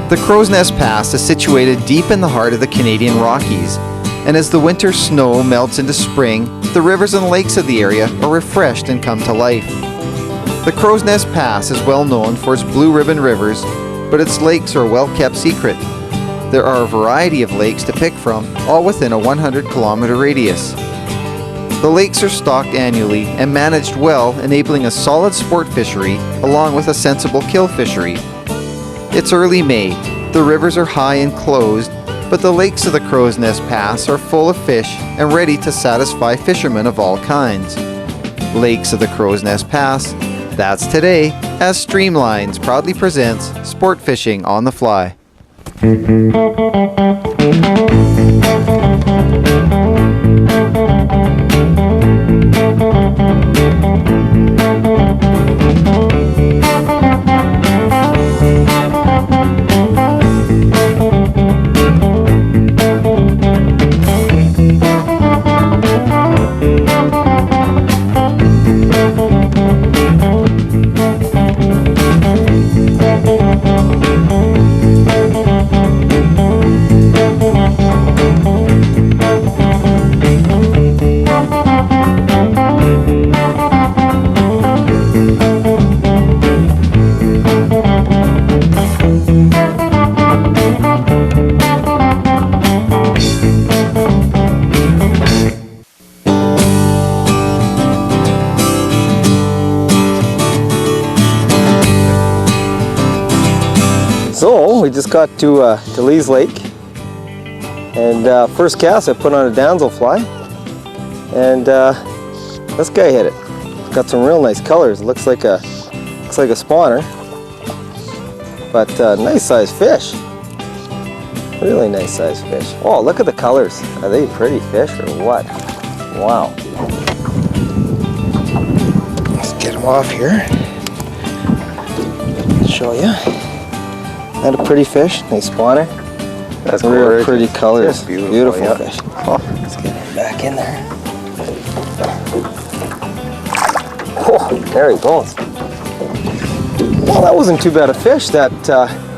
The Crowsnest Pass is situated deep in the heart of the Canadian Rockies, and as the winter snow melts into spring, the rivers and lakes of the area are refreshed and come to life. The Crowsnest Pass is well known for its blue ribbon rivers, but its lakes are a well-kept secret. There are a variety of lakes to pick from, all within a 100-kilometer radius. The lakes are stocked annually and managed well, enabling a solid sport fishery along with a sensible kill fishery. It's early May, the rivers are high and closed, but the lakes of the Crowsnest Pass are full of fish and ready to satisfy fishermen of all kinds. Lakes of the Crowsnest Pass, that's today, as Streamlines proudly presents Sport Fishing on the Fly. So we just got to Lee's Lake, and first cast I put on a damselfly, and this guy hit it. It's got some real nice colors. It looks like a spawner, but nice sized fish. Really nice sized fish. Oh, look at the colors. Are they pretty fish or what? Wow. Let's get them off here. Show you. Not a pretty fish, nice spawner. That's real pretty colors. Beautiful yeah. Fish. Oh, let's get him back in there. Oh, there he goes. Well, that wasn't too bad a fish. That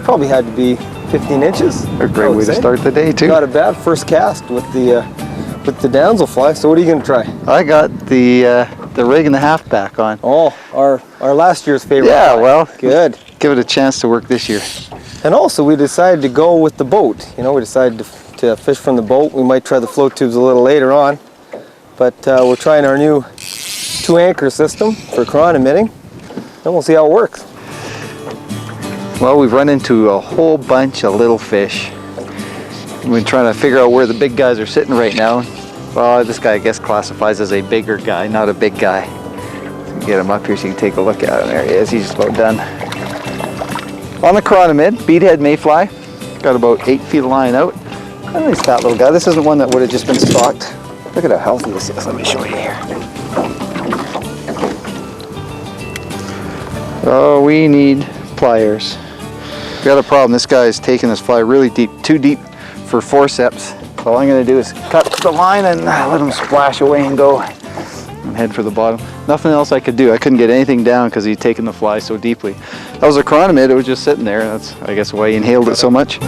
probably had to be 15 inches. A great way to start the day too. Not a bad first cast with the damselfly. So what are you gonna try? I got the rig and the half back on. Oh, our last year's favorite. Yeah, fly. Well, good. Give it a chance to work this year. And also we decided to go with the boat. You know, we decided to fish from the boat. We might try the float tubes a little later on, but we're trying our new 2-anchor system for cron emitting, and we'll see how it works. Well, we've run into a whole bunch of little fish. We've been trying to figure out where the big guys are sitting right now. Well, this guy I guess classifies as a bigger guy, not a big guy. So get him up here so you can take a look at him. There he is, he's just about done. On the Chronomid, beadhead mayfly, got about 8 feet of line out. A nice fat little guy. This isn't one that would have just been stocked. Look at how healthy this is. Let me show you here. Oh, we need pliers. We got a problem. This guy is taking this fly really deep, too deep for forceps. So all I'm going to do is cut the line and let him splash away and go and head for the bottom. Nothing else I could do. I couldn't get anything down because he'd taken the fly so deeply. That was a Chronomid. It was just sitting there. That's, I guess, why he inhaled it so much.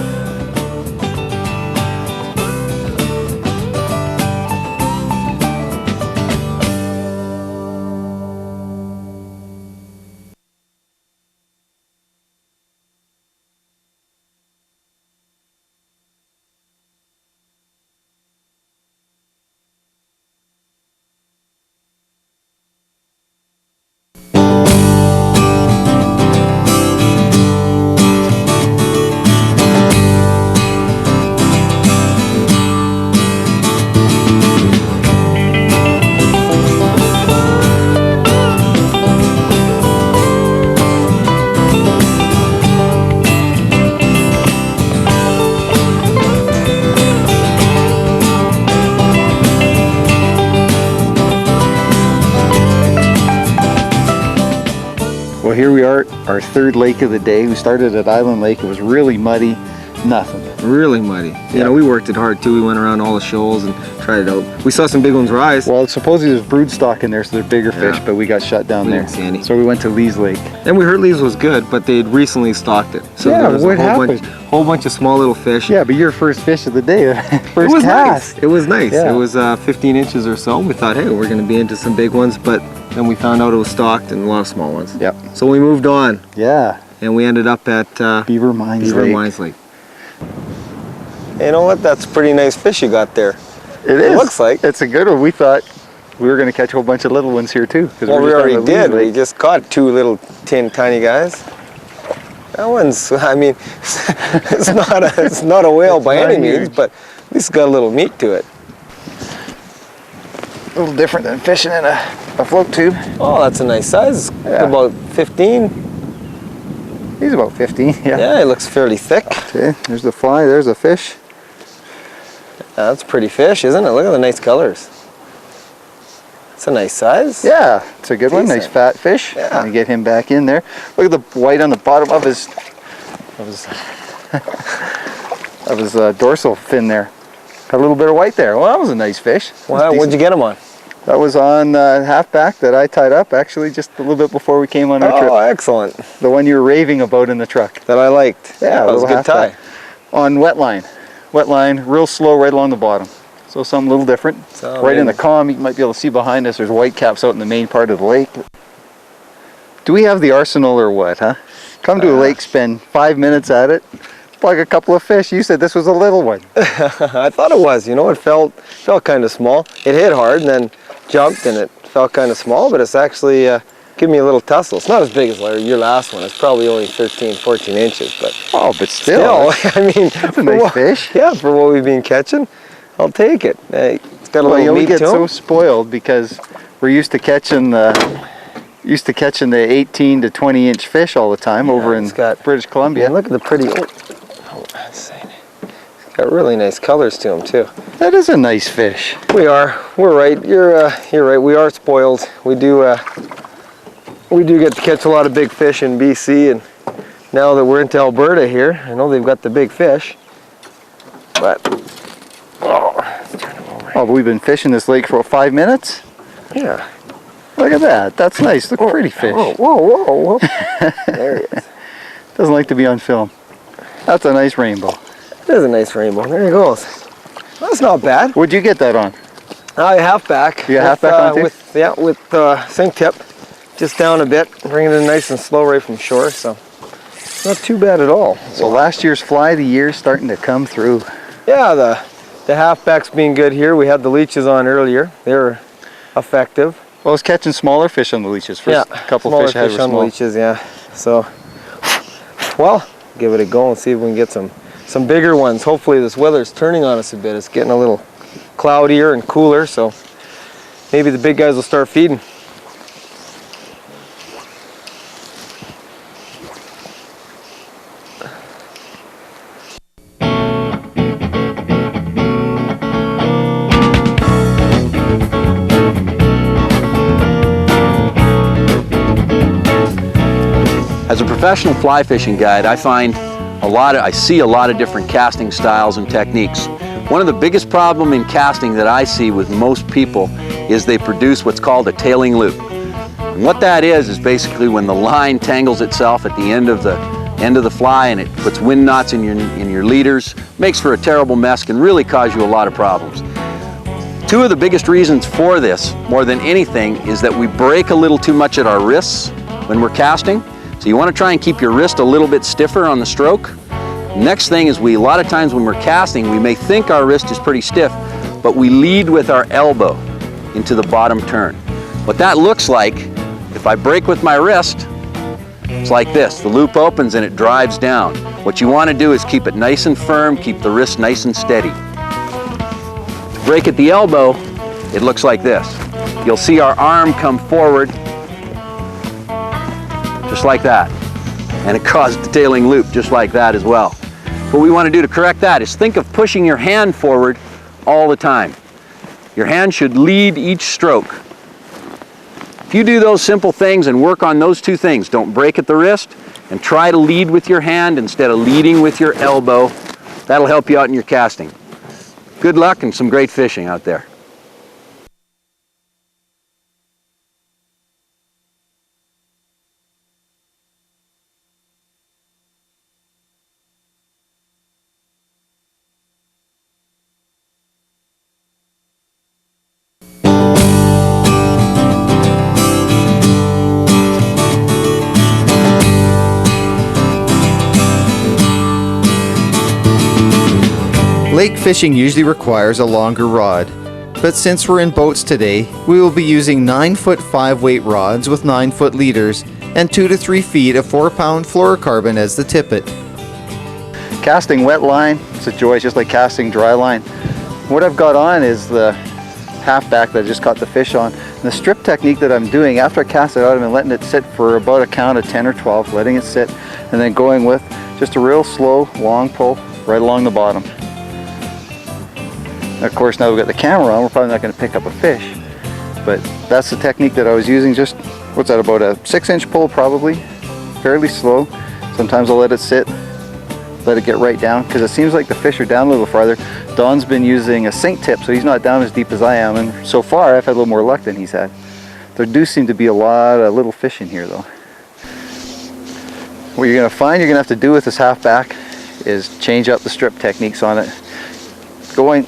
Well, here we are, our third lake of the day. We started at Island Lake. It was really muddy. Nothing. Really muddy. You know, we worked it hard too. We went around all the shoals and tried it out. We saw some big ones rise. Well, supposedly there's brood stock in there, so they're bigger fish, but we got shut down We there. didn't see any. So we went to Lee's Lake. And we heard Lee's was good, but they had recently stocked it. So Yeah, there was what a happened? whole bunch of small little fish. Yeah, but your first fish of the day, first It was cast. nice. It was nice. Yeah. It was 15 inches or so. We thought, hey, we're going to be into some big ones, but then we found out it was stocked and a lot of small ones. Yep. So we moved on, Yeah. and we ended up at Beaver Mines Lake. Lake. You know what? That's a pretty nice fish you got there. It is. It looks like. It's a good one. We thought we were going to catch a whole bunch of little ones here too. Well, we already did. We just caught 2 little tiny guys. That one's, I mean, it's not a whale by any means, but at least it's got a little meat to it. A little different than fishing in a float tube. Oh, that's a nice size. It's Yeah. about 15. He's about 15, yeah. Yeah, it looks fairly thick. Okay, there's the fly, there's a fish. That's a pretty fish, isn't it? Look at the nice colors. It's a nice size. Yeah, it's a good one. Nice Decent. fat fish. Yeah. Let me get him back in there. Look at the white on the bottom of his dorsal fin there. Got a little bit of white there. Well, that was a nice fish. Well, what'd you get him on? That was on halfback that I tied up actually just a little bit before we came on our Oh, trip. excellent. The one you were raving about in the truck. That I liked. Yeah, that was a good tie. halfback. On wet line. Wet line, real slow right along the bottom. So something a little different. So, Right in the calm, you might be able to see behind us, there's white caps out in the main part of the lake. Do we have the arsenal or what, huh? Come to a lake, spend 5 minutes at it, plug a couple of fish. You said this was a little one. I thought it was. You know, it felt kind of small. It hit hard and then jumped, and it felt kind of small, but it's actually giving me a little tussle. It's not as big as your last one. It's probably only 13, 14 inches, but Oh, but still. I mean, That's a nice fish. Yeah, for what we've been catching, I'll take it. Hey, it's got a Well, little we meat get to so him. spoiled because we're used to catching the 18 to 20 inch fish all the time over in it's got- British Columbia. And look at the pretty. Oh, it's got really nice colors to them too. That is a nice fish. We're right. You're right. We are spoiled. We do get to catch a lot of big fish in BC, and now that we're into Alberta here, I know they've got the big fish. But let's turn them over. Oh, but we've been fishing this lake for 5 minutes. Yeah. Look at that. That's nice. Look, pretty fish. Whoa, whoa, whoa! There he is. Doesn't like to be on film. That's a nice rainbow. There's a nice rainbow. There he goes. That's not bad. What'd you get that on? I halfback. You got halfback on too? With sink tip, just down a bit, bringing it in nice and slow right from shore. So not too bad at all. So last year's fly of the year starting to come through. Yeah, the halfback's being good here. We had the leeches on earlier. They were effective. Well, I was catching smaller fish on the leeches. First couple smaller fish I had were on the small. leeches. Yeah. So, well, give it a go and see if we can get some bigger ones. Hopefully this weather's turning on us a bit. It's getting a little cloudier and cooler, so maybe the big guys will start feeding. As a professional fly fishing guide, I see a lot of different casting styles and techniques. One of the biggest problems in casting that I see with most people is they produce what's called a tailing loop. And what that is basically when the line tangles itself at the end of the fly and it puts wind knots in your leaders, makes for a terrible mess, can really cause you a lot of problems. Two of the biggest reasons for this, more than anything, is that we break a little too much at our wrists when we're casting. So you want to try and keep your wrist a little bit stiffer on the stroke. Next thing is a lot of times when we're casting, we may think our wrist is pretty stiff, but we lead with our elbow into the bottom turn. What that looks like, if I break with my wrist, it's like this. The loop opens and it drives down. What you want to do is keep it nice and firm, keep the wrist nice and steady. To break at the elbow, it looks like this. You'll see our arm come forward, just like that. And it caused the tailing loop just like that as well. What we want to do to correct that is think of pushing your hand forward all the time. Your hand should lead each stroke. If you do those simple things and work on those two things, don't break at the wrist and try to lead with your hand instead of leading with your elbow, That'll help you out in your casting. Good luck and some great fishing out there. Lake fishing usually requires a longer rod, but since we're in boats today, we will be using 9-foot 5-weight rods with 9-foot leaders and 2 to 3 feet of 4-pound fluorocarbon as the tippet. Casting wet line, it's a joy, it's just like casting dry line. What I've got on is the halfback that I just caught the fish on. And the strip technique that I'm doing, after I cast it out, I've been letting it sit for about a count of 10 or 12, letting it sit, and then going with just a real slow, long pull right along the bottom. Of course, now we've got the camera on, we're probably not going to pick up a fish, but that's the technique that I was using. Just, what's that, about a 6-inch pull probably, fairly slow. Sometimes I'll let it sit, let it get right down, because it seems like the fish are down a little farther. Don's been using a sink tip, so he's not down as deep as I am, and so far I've had a little more luck than he's had. There do seem to be a lot of little fish in here though. What you're going to find you're going to have to do with this halfback is change up the strip techniques on it. Going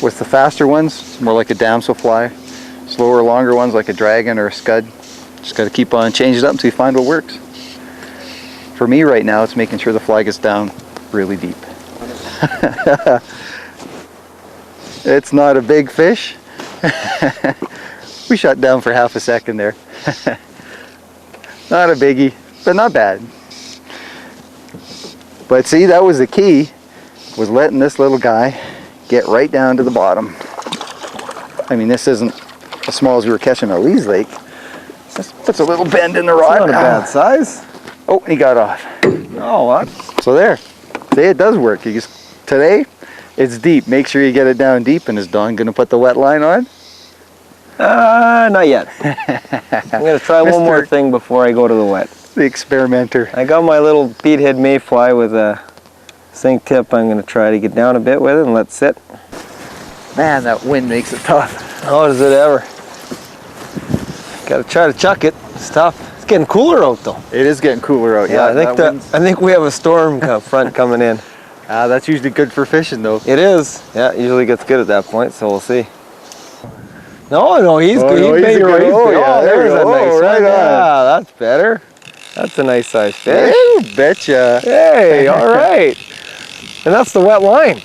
with the faster ones, more like a damselfly. Slower, longer ones like a dragon or a scud. Just got to keep on changing it up until you find what works. For me right now, it's making sure the fly gets down really deep. It's not a big fish. We shut down for half a second there. Not a biggie, but not bad. But see, that was the key, was letting this little guy get right down to the bottom. I mean, this isn't as small as we were catching at Lee's Lake. This puts a little bend in the rod. Not a bad size. Oh, he got off. Oh, what? So there. See, it does work. You just, today, it's deep. Make sure you get it down deep. And is Don going to put the wet line on? Not yet. I'm going to try one more thing before I go to the wet. The experimenter. I got my little beadhead mayfly with a sink tip. I'm going to try to get down a bit with it and let it sit. Man, that wind makes it tough. Oh, does it ever. Got to try to chuck it. It's tough. It's getting cooler out though. It is getting cooler out. Yeah, I think we have a storm front coming in. That's usually good for fishing though. It is. Yeah, it usually gets good at that point, so we'll see. No, he's good. No, He's big. oh, yeah, there's a nice one. Right on. Yeah, that's better. That's a nice size fish. You betcha. Hey, all right. And that's the wet line.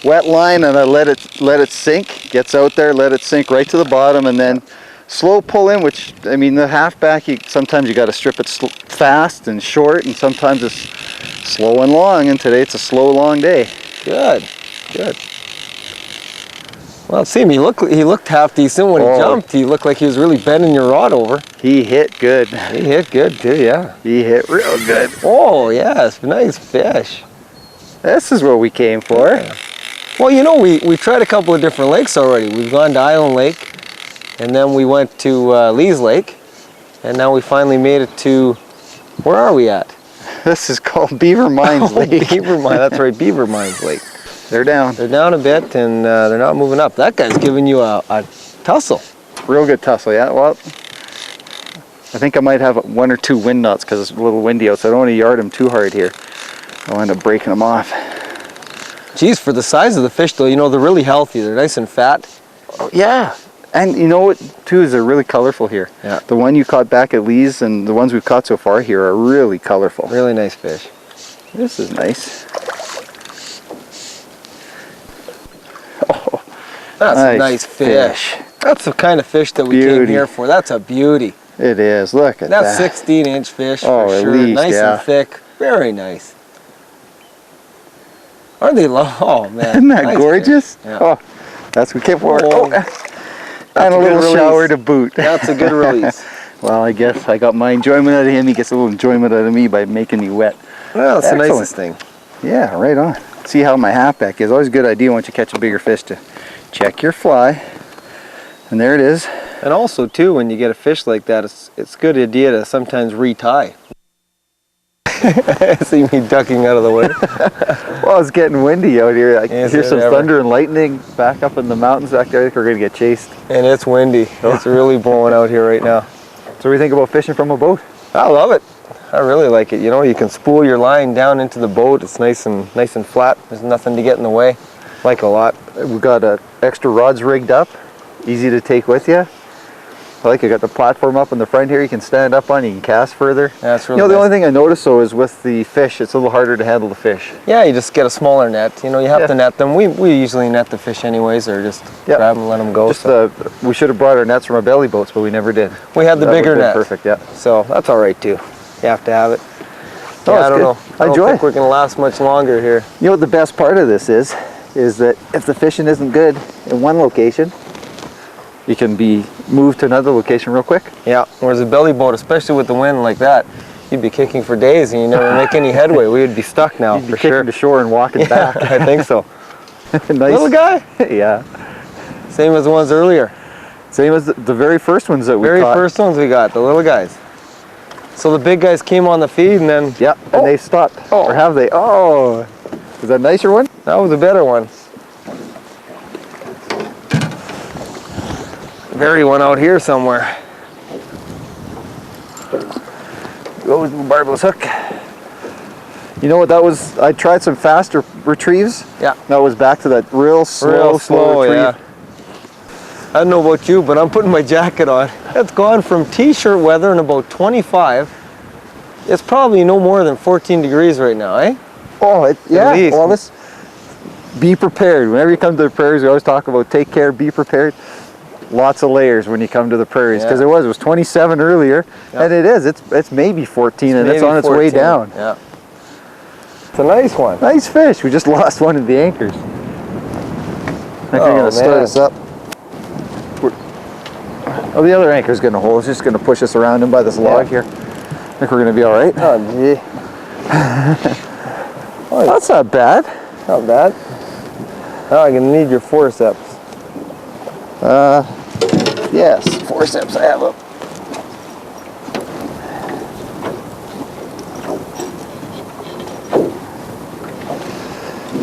Wet line, and I let it sink. Gets out there, let it sink right to the bottom, and then slow pull in. Which, I mean, the halfback, sometimes you got to strip it fast and short, and sometimes it's slow and long. And today it's a slow, long day. Good. Well, it seemed he looked half decent when he jumped. He looked like he was really bending your rod over. He hit good. He hit good too, yeah. He hit real good. Oh, yes, nice fish. This is what we came for. Yeah. Well, you know, we tried a couple of different lakes already. We've gone to Island Lake, and then we went to Lee's Lake, and now we finally made it to, where are we at? This is called Beaver Mines Lake. Beaver Mines, that's right, Beaver Mines Lake. They're down. They're down a bit, and they're not moving up. That guy's giving you a tussle. Real good tussle, yeah. Well, I think I might have 1 or 2 wind knots because it's a little windy out, so I don't want to yard him too hard here. I'll end up breaking them off. Geez, for the size of the fish though, you know, they're really healthy. They're nice and fat. Oh, yeah. And you know what, too, is they're really colorful here. Yeah. The one you caught back at Lee's and the ones we've caught so far here are really colorful. Really nice fish. This is nice. Oh, that's a nice fish. That's the kind of fish that we came here for. That's a beauty. It is. Look at that. That's 16-inch fish for sure. At least, nice yeah. and thick. Very nice. Aren't they low? Oh man. Isn't that nice gorgeous? Yeah. Oh, that's what we came for. Oh, and a little shower to boot. That's a good release. Well, I guess I got my enjoyment out of him. He gets a little enjoyment out of me by making me wet. Well, that's the nicest thing. Yeah, right on. See how my halfback is. Always a good idea once you catch a bigger fish to check your fly. And there it is. And also too, when you get a fish like that, it's a good idea to sometimes retie. See me ducking out of the way. Well, it's getting windy out here. I Is hear it some ever? thunder and lightning back up in the mountains back there. I think we're going to get chased. And it's windy. It's really blowing out here right now. So what do you think about fishing from a boat? I love it. I really like it. You know, you can spool your line down into the boat. It's nice and flat. There's nothing to get in the way. Like a lot. We've got extra rods rigged up, easy to take with you. I like, I got the platform up in the front here. You can stand up on. You can cast further. That's really You know, the nice. only thing I noticed though is with the fish, it's a little harder to handle the fish. Yeah, you just get a smaller net. You know, you have Yeah. to net them. We usually net the fish anyways, or just Yeah. grab them and let them go. Just so. we should have brought our nets from our belly boats, but we never did. We had the That bigger would've been net. Perfect, yeah. So that's all right too. You have to have it. Oh, Yeah, that's I don't good. know. I I don't enjoy think it. we're gonna last much longer here. You know what the best part of this is that if the fishing isn't good in one location, you can be moved to another location real quick. Yeah. Whereas a belly boat, especially with the wind like that, you'd be kicking for days and you never make any headway. We would be stuck now You'd be for kicking sure. to shore and walking Yeah, back. I think so. Nice. Little guy, Yeah. same as the ones earlier. Same as the very first ones that we Very caught. first ones we got, the little guys. So the big guys came on the feed and then Yep, and they stopped. Oh. Or have they? Oh, is that a nicer one? that was a better one. Very one out here somewhere. Goes the barbless hook. You know what that was? I tried some faster retrieves. Yeah. That was back to that real slow retrieve. yeah. I don't know about you, but I'm putting my jacket on. It's gone from t-shirt weather in about 25. It's probably no more than 14 degrees right now, eh? Oh, yeah. least. Well, be prepared. Whenever you come to the prairies, we always talk about take care, be prepared. Lots of layers when you come to the prairies, because Yeah. it was 27 earlier, Yeah. and it is. It's maybe 14, and it's Maybe on its way 14. down. Yeah. It's a nice one. Nice fish. We just lost one of the anchors. I think we're Oh, gonna start man. us up. Oh, the other anchor's gonna hold. It's just gonna push us around in by this log here. I think we're gonna be all right. Oh, gee. That's not bad. Not bad. Now I'm gonna need your forceps. Yes, forceps. I have them.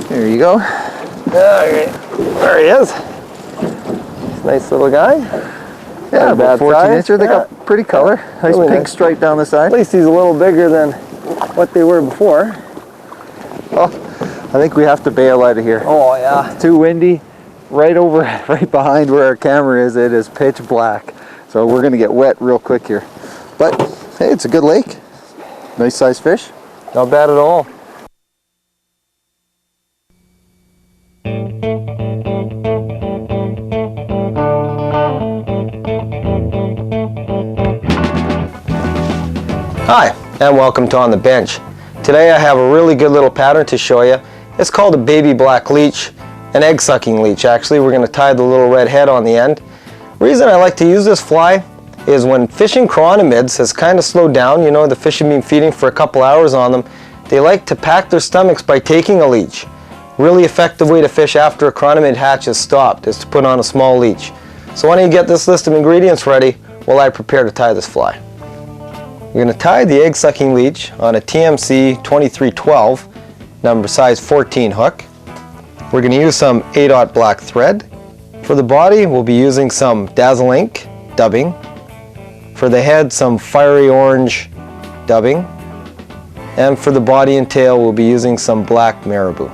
There you go. Alright, there he is. Nice little guy. Yeah, Not about bad 14 size. incher. They got pretty color. Nice Really pink nice. stripe down the At side. least he's a little bigger than what they were before. Oh, I think we have to bail out of here. Oh yeah. Too windy. Right over, right behind where our camera is, it is pitch black. So we're gonna get wet real quick here. But hey, it's a good lake. Nice sized fish. Not bad at all. Hi, and welcome to On the Bench. Today I have a really good little pattern to show you. It's called a baby black leech, an egg sucking leech actually. We're going to tie the little red head on the end. Reason I like to use this fly is when fishing chironomids has kind of slowed down, you know, the fish have been feeding for a couple hours on them, they like to pack their stomachs by taking a leech. Really effective way to fish after a chironomid hatch has stopped is to put on a small leech. So why don't you get this list of ingredients ready while I prepare to tie this fly. We're going to tie the egg sucking leech on a TMC 2312 number size 14 hook. We're going to use some 8/0 black thread. For the body we'll be using some Dazzle Ink dubbing. For the head some fiery orange dubbing. And for the body and tail we'll be using some black marabou.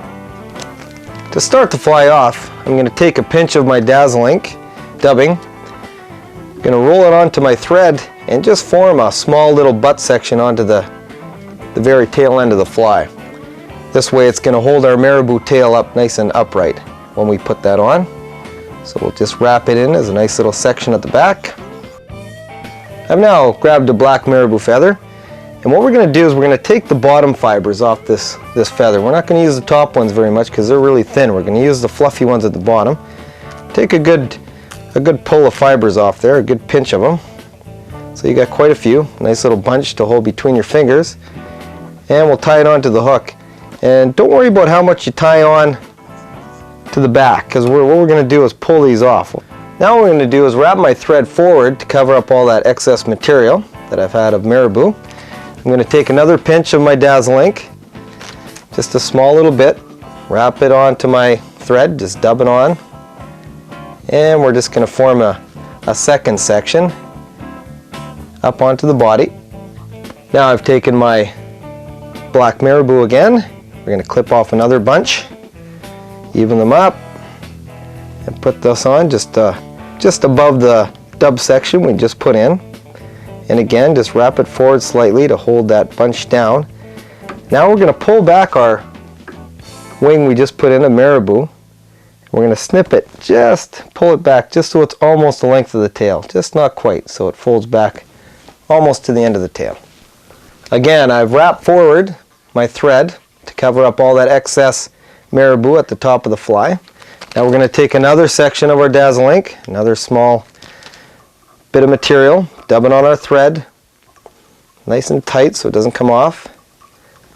To start the fly off I'm going to take a pinch of my Dazzle Ink dubbing. I'm going to roll it onto my thread and just form a small little butt section onto the very tail end of the fly. This way it's going to hold our marabou tail up nice and upright when we put that on. So we'll just wrap it in as a nice little section at the back. I've now grabbed a black marabou feather, and what we're going to do is we're going to take the bottom fibers off this feather. We're not going to use the top ones very much because they're really thin. We're going to use the fluffy ones at the bottom. Take a good pull of fibers off there, a good pinch of them. So you got quite a few, nice little bunch to hold between your fingers, and we'll tie it onto the hook. And don't worry about how much you tie on to the back, because what we're going to do is pull these off. Now what we're going to do is wrap my thread forward to cover up all that excess material that I've had of marabou. I'm going to take another pinch of my Dazzle ink, just a small little bit, wrap it onto my thread, just dub it on, and we're just going to form a second section up onto the body. Now I've taken my black marabou again. We're going to clip off another bunch, even them up, and put this on just above the dub section we just put in. And again, just wrap it forward slightly to hold that bunch down. Now we're going to pull back our wing we just put in, a marabou. We're going to snip it, just pull it back just so it's almost the length of the tail, just not quite, so it folds back almost to the end of the tail. Again, I've wrapped forward my thread to cover up all that excess marabou at the top of the fly. Now we're going to take another section of our Dazzle ink, another small bit of material, dub it on our thread, nice and tight so it doesn't come off,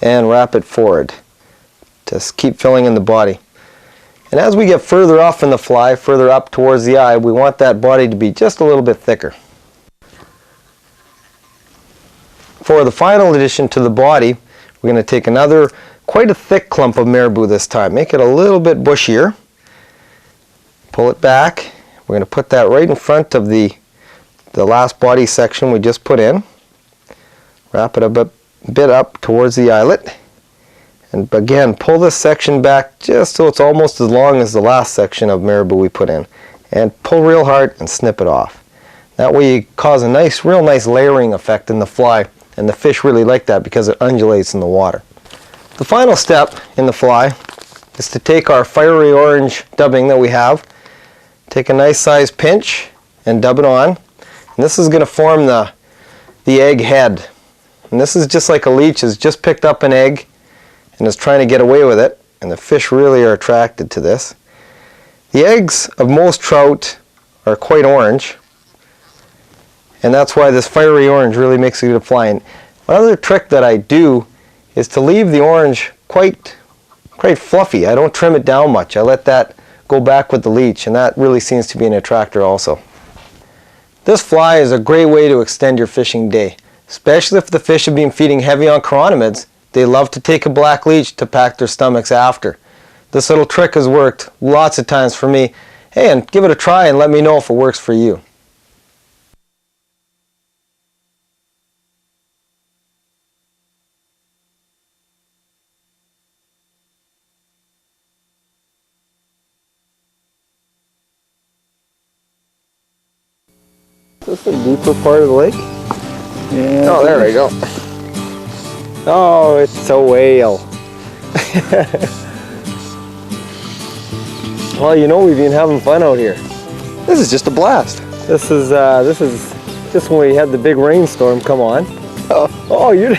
and wrap it forward. Just keep filling in the body. And as we get further off in the fly, further up towards the eye, we want that body to be just a little bit thicker. For the final addition to the body, we're going to take another, quite a thick clump of marabou this time. Make it a little bit bushier. Pull it back. We're going to put that right in front of the last body section we just put in. Wrap it a bit up towards the eyelet. And again, pull this section back just so it's almost as long as the last section of marabou we put in. And pull real hard and snip it off. That way you cause a real nice layering effect in the fly. And the fish really like that because it undulates in the water. The final step in the fly is to take our fiery orange dubbing that we have, take a nice size pinch and dub it on. And this is going to form the egg head. And this is just like a leech has just picked up an egg and is trying to get away with it, and the fish really are attracted to this. The eggs of most trout are quite orange, and that's why this fiery orange really makes a good fly. And another trick that I do is to leave the orange quite fluffy. I don't trim it down much. I let that go back with the leech, and that really seems to be an attractor also. This fly is a great way to extend your fishing day, especially if the fish have been feeding heavy on chironomids. They love to take a black leech to pack their stomachs after. This little trick has worked lots of times for me. Hey, and give it a try and let me know if it works for you. Is this the deeper part of the lake? Yeah. Oh, there we go. Oh, it's a whale. Well, you know, we've been having fun out here. This is just a blast. This is just when we had the big rainstorm come on. Oh, you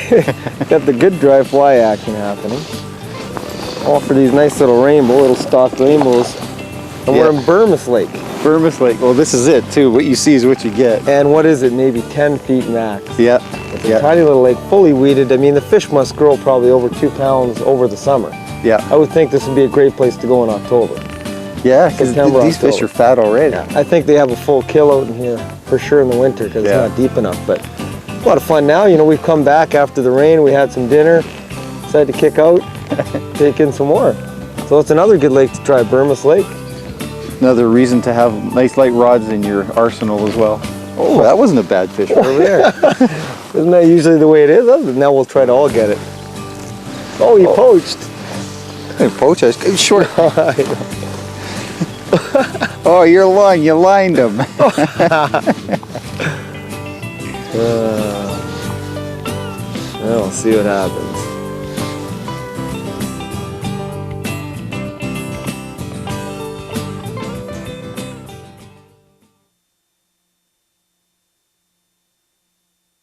got the good dry fly action happening. All for these nice little stocked rainbows. And we're in Burmis Lake. Burmis Lake. Well, this is it too. What you see is what you get. And what is it? Maybe 10 feet max. Yeah. It's a tiny little lake, fully weeded. I mean, the fish must grow probably over 2 pounds over the summer. Yeah. I would think this would be a great place to go in October. Yeah, because these fish are fat already. Yeah. I think they have a full kill out in here for sure in the winter because it's not deep enough. But a lot of fun now. You know, we've come back after the rain. We had some dinner, decided to kick out, take in some more. So it's another good lake to try, Burmis Lake. Another reason to have nice light rods in your arsenal as well. Oh, that wasn't a bad fish over there. Isn't that usually the way it is? Now we'll try to all get it. Oh, you poached. I didn't poach, I was short. Oh, you're lying. You lined him. We'll see what happens.